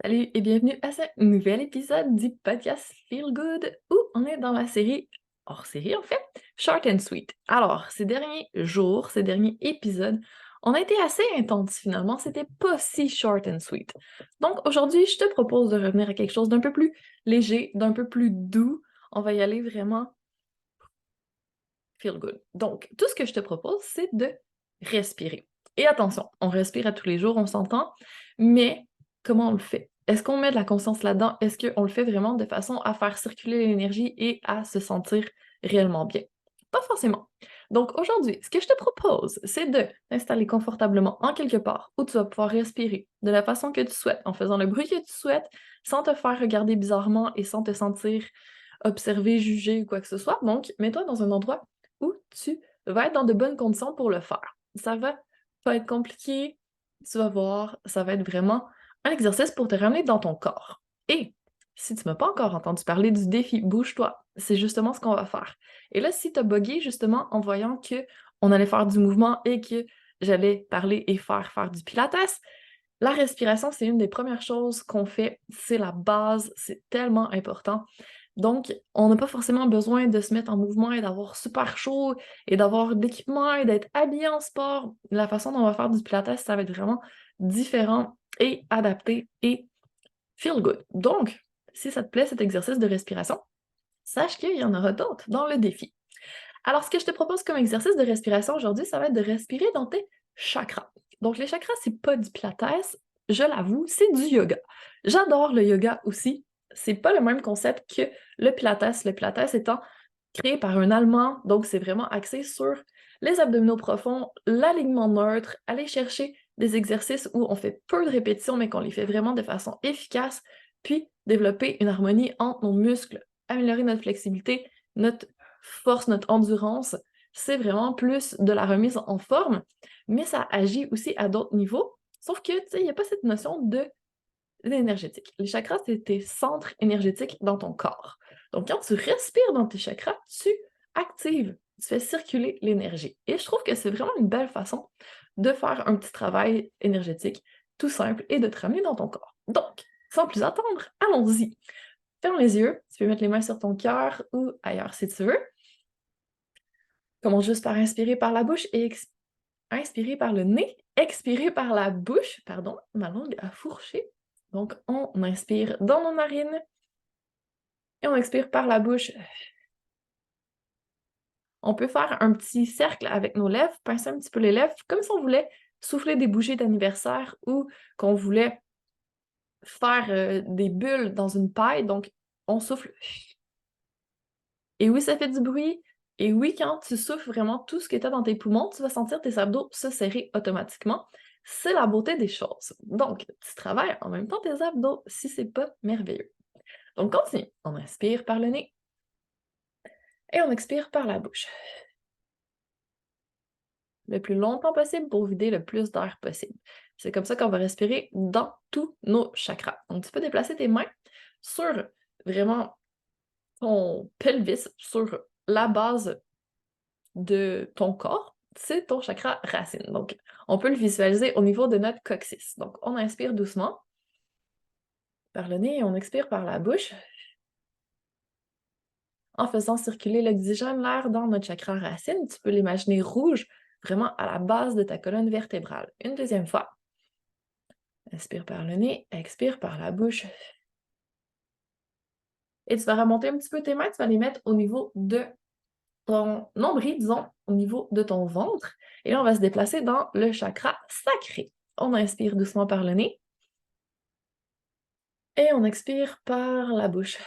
Salut et bienvenue à ce nouvel épisode du podcast Feel Good où on est dans la série, hors série en fait, Short and Sweet. Alors, ces derniers jours, ces derniers épisodes, on a été assez intense finalement, c'était pas si short and sweet. Donc aujourd'hui, je te propose de revenir à quelque chose d'un peu plus léger, d'un peu plus doux. On va y aller vraiment feel good. Donc, tout ce que je te propose, c'est de respirer. Et attention, on respire à tous les jours, on s'entend, mais comment on le fait? Est-ce qu'on met de la conscience là-dedans? Est-ce qu'on le fait vraiment de façon à faire circuler l'énergie et à se sentir réellement bien? Pas forcément. Donc aujourd'hui, ce que je te propose, c'est de t'installer confortablement en quelque part où tu vas pouvoir respirer de la façon que tu souhaites, en faisant le bruit que tu souhaites, sans te faire regarder bizarrement et sans te sentir observé, jugé ou quoi que ce soit. Donc, mets-toi dans un endroit où tu vas être dans de bonnes conditions pour le faire. Ça va pas être compliqué, tu vas voir, ça va être vraiment un exercice pour te ramener dans ton corps. Et si tu m'as pas encore entendu parler du défi Bouge-toi, c'est justement ce qu'on va faire. Et là, si tu as bugué justement en voyant que on allait faire du mouvement et que j'allais parler et faire du pilates, la respiration, c'est une des premières choses qu'on fait, c'est la base, c'est tellement important. Donc, on n'a pas forcément besoin de se mettre en mouvement et d'avoir super chaud et d'avoir de l'équipement et d'être habillé en sport. La façon dont on va faire du pilates, ça va être vraiment différent et adapté et feel good. Donc, si ça te plaît cet exercice de respiration, sache qu'il y en aura d'autres dans le défi. Alors, ce que je te propose comme exercice de respiration aujourd'hui, ça va être de respirer dans tes chakras. Donc, les chakras, c'est pas du pilates, je l'avoue, c'est du yoga. J'adore le yoga aussi. C'est pas le même concept que le pilates. Le pilates étant créé par un Allemand, donc c'est vraiment axé sur les abdominaux profonds, l'alignement neutre, aller chercher des exercices où on fait peu de répétitions, mais qu'on les fait vraiment de façon efficace, puis développer une harmonie entre nos muscles, améliorer notre flexibilité, notre force, notre endurance. C'est vraiment plus de la remise en forme, mais ça agit aussi à d'autres niveaux. Sauf que, tu sais, il n'y a pas cette notion de l'énergétique. Les chakras, c'est tes centres énergétiques dans ton corps. Donc, quand tu respires dans tes chakras, tu actives, tu fais circuler l'énergie. Et je trouve que c'est vraiment une belle façon de faire un petit travail énergétique tout simple et de te ramener dans ton corps. Donc, sans plus attendre, allons-y. Ferme les yeux, tu peux mettre les mains sur ton cœur ou ailleurs si tu veux. Commence juste par inspirer par la bouche et inspirer par le nez, expirer par la bouche. Pardon, ma langue a fourché. Donc, on inspire dans nos narines et on expire par la bouche. On peut faire un petit cercle avec nos lèvres, pincer un petit peu les lèvres, comme si on voulait souffler des bougies d'anniversaire ou qu'on voulait faire des bulles dans une paille. Donc, on souffle. Et oui, ça fait du bruit. Et oui, quand tu souffles vraiment tout ce que tu as dans tes poumons, tu vas sentir tes abdos se serrer automatiquement. C'est la beauté des choses. Donc, tu travailles en même temps tes abdos, si c'est pas merveilleux. Donc, continue. On inspire par le nez et on expire par la bouche. Le plus longtemps possible pour vider le plus d'air possible. C'est comme ça qu'on va respirer dans tous nos chakras. Donc, tu peux déplacer tes mains sur vraiment ton pelvis, sur la base de ton corps, c'est ton chakra racine. Donc, on peut le visualiser au niveau de notre coccyx. Donc, on inspire doucement par le nez et on expire par la bouche en faisant circuler l'oxygène, l'air dans notre chakra racine. Tu peux l'imaginer rouge, vraiment à la base de ta colonne vertébrale. Une deuxième fois. Inspire par le nez, expire par la bouche. Et tu vas remonter un petit peu tes mains, tu vas les mettre au niveau de ton nombril, disons, au niveau de ton ventre. Et là, on va se déplacer dans le chakra sacré. On inspire doucement par le nez. Et on expire par la bouche.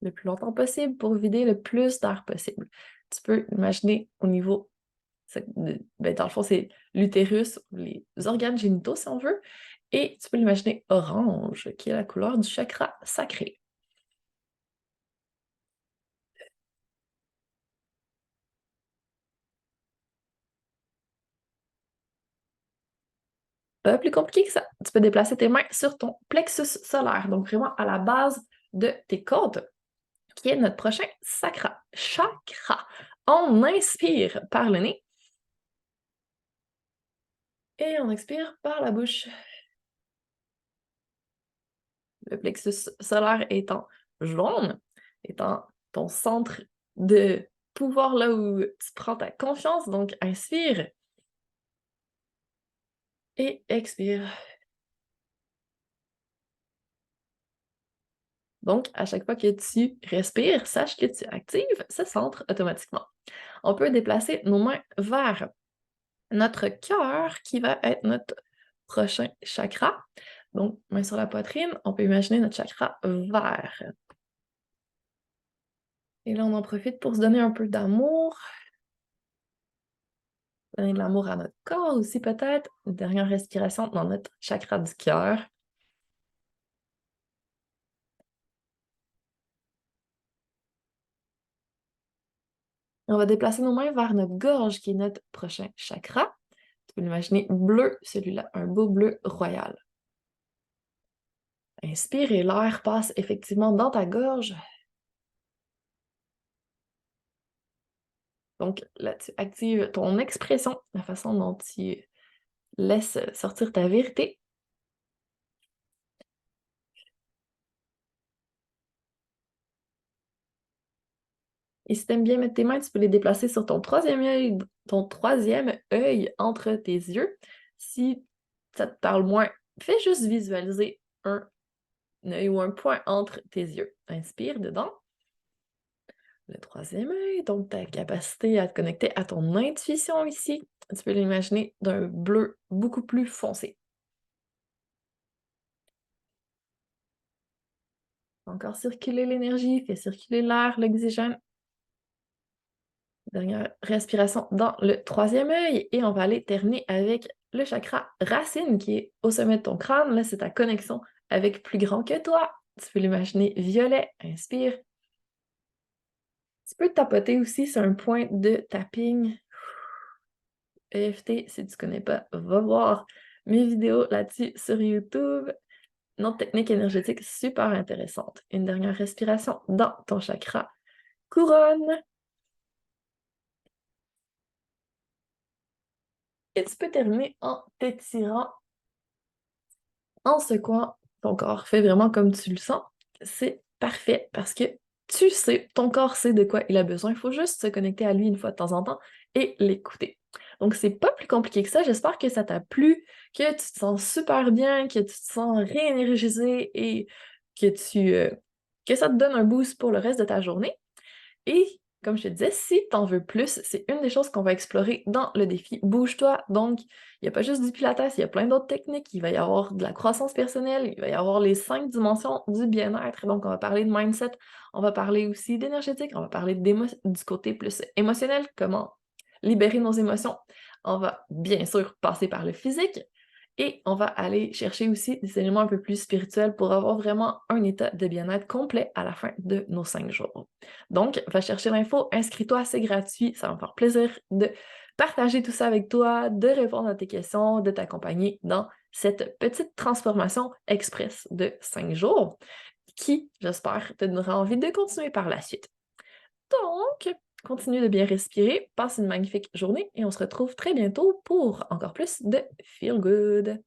Le plus longtemps possible pour vider le plus d'air possible. Tu peux imaginer au niveau, dans le fond, c'est l'utérus, les organes génitaux, si on veut. Et tu peux l'imaginer orange, qui est la couleur du chakra sacré. Pas plus compliqué que ça. Tu peux déplacer tes mains sur ton plexus solaire, donc vraiment à la base de tes côtes, qui est notre prochain chakra. On inspire par le nez et on expire par la bouche. Le plexus solaire étant jaune, étant ton centre de pouvoir là où tu prends ta confiance. Donc, inspire et expire. Donc, à chaque fois que tu respires, sache que tu actives ce centre automatiquement. On peut déplacer nos mains vers notre cœur qui va être notre prochain chakra. Donc, main sur la poitrine, on peut imaginer notre chakra vert. Et là, on en profite pour se donner un peu d'amour. Donner de l'amour à notre corps aussi peut-être. Une dernière respiration dans notre chakra du cœur. On va déplacer nos mains vers notre gorge qui est notre prochain chakra. Tu peux l'imaginer bleu, celui-là, un beau bleu royal. Inspire et l'air passe effectivement dans ta gorge. Donc là, tu actives ton expression, la façon dont tu laisses sortir ta vérité. Et si tu aimes bien mettre tes mains, tu peux les déplacer sur ton troisième œil entre tes yeux. Si ça te parle moins, fais juste visualiser un œil ou un point entre tes yeux. Inspire dedans. Le troisième œil, donc ta capacité à te connecter à ton intuition ici. Tu peux l'imaginer d'un bleu beaucoup plus foncé. Encore circuler l'énergie, fais circuler l'air, l'oxygène. Dernière respiration dans le troisième œil et on va aller terminer avec le chakra racine qui est au sommet de ton crâne. Là, c'est ta connexion avec plus grand que toi. Tu peux l'imaginer violet. Inspire. Tu peux tapoter aussi sur un point de tapping. EFT, si tu ne connais pas, va voir mes vidéos là-dessus sur YouTube. Une autre technique énergétique super intéressante. Une dernière respiration dans ton chakra couronne. Et tu peux terminer en t'étirant, en secouant ton corps. Fais vraiment comme tu le sens. C'est parfait parce que tu sais, ton corps sait de quoi il a besoin. Il faut juste se connecter à lui une fois de temps en temps et l'écouter. Donc, c'est pas plus compliqué que ça. J'espère que ça t'a plu, que tu te sens super bien, que tu te sens réénergisé et que ça te donne un boost pour le reste de ta journée. Et comme je te disais, si tu en veux plus, c'est une des choses qu'on va explorer dans le défi Bouge-toi. Donc, il n'y a pas juste du Pilates, il y a plein d'autres techniques. Il va y avoir de la croissance personnelle, il va y avoir les 5 dimensions du bien-être. Donc, on va parler de mindset, on va parler aussi d'énergétique, on va parler du côté plus émotionnel, comment libérer nos émotions. On va bien sûr passer par le physique. Et on va aller chercher aussi des éléments un peu plus spirituels pour avoir vraiment un état de bien-être complet à la fin de nos 5 jours. Donc, va chercher l'info, inscris-toi, c'est gratuit, ça va me faire plaisir de partager tout ça avec toi, de répondre à tes questions, de t'accompagner dans cette petite transformation express de 5 jours qui, j'espère, te donnera envie de continuer par la suite. Donc, continue de bien respirer, passe une magnifique journée et on se retrouve très bientôt pour encore plus de Feel Good.